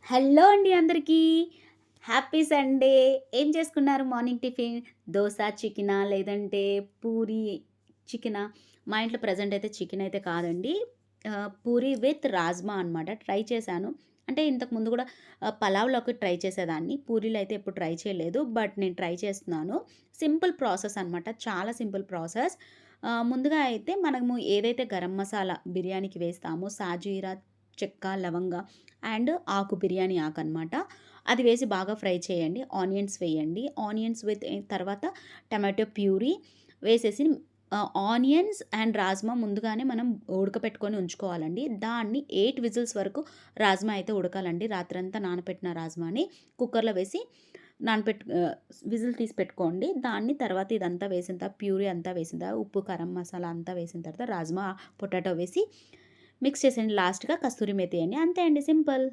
Hello అండి అందరికీ. Happy Sunday. ఏం చేసుకున్నారు మార్నింగ్ టిఫిన్? దోస, చికెనా? లేదంటే పూరి, చికెనా? మా ఇంట్లో ప్రెజెంట్ అయితే చికెన్ అయితే కాదండి. పూరి విత్ రాజ్మా అనమాట. ట్రై చేశాను. అంటే ఇంతకు ముందు కూడా పలావ్‌లోకి ట్రై చేసేదాన్ని. పూరీలో అయితే ఎప్పుడు ట్రై చేయలేదు. బట్ నేను ట్రై చేస్తున్నాను. సింపుల్ ప్రాసెస్ అనమాట. చాలా సింపుల్ ప్రాసెస్. ముందుగా అయితే మనము ఏదైతే గరం మసాలా బిర్యానీకి వేస్తామో సాజీరా, చెక్క, లవంగ అండ్ ఆకు బిర్యానీ ఆకనమాట. అది వేసి బాగా ఫ్రై చేయండి. ఆనియన్స్ వేయండి. ఆనియన్స్ విత్ తర్వాత టమాటో ప్యూరీ వేసేసి ఆనియన్స్ అండ్ రాజ్మా ముందుగానే మనం ఉడకపెట్టుకొని ఉంచుకోవాలండి. దాన్ని 8 విజిల్స్ వరకు రాజ్మా అయితే ఉడకాలండి. రాత్రంతా నానపెట్టిన రాజ్మాని కుక్కర్‌లో వేసి విజిల్ తీసి పెట్టుకోండి. దాన్ని తర్వాత ఇదంతా వేసిన తర్వాత ప్యూరీ అంతా వేసిన తర్వాత ఉప్పు, కారం, మసాలా అంతా వేసిన తర్వాత రాజ్మా, పొటాటో వేసి మిక్స్ చేసేయండి. లాస్ట్‌గా కస్తూరి మేతి ఎయండి. అంతే అండి సింపుల్.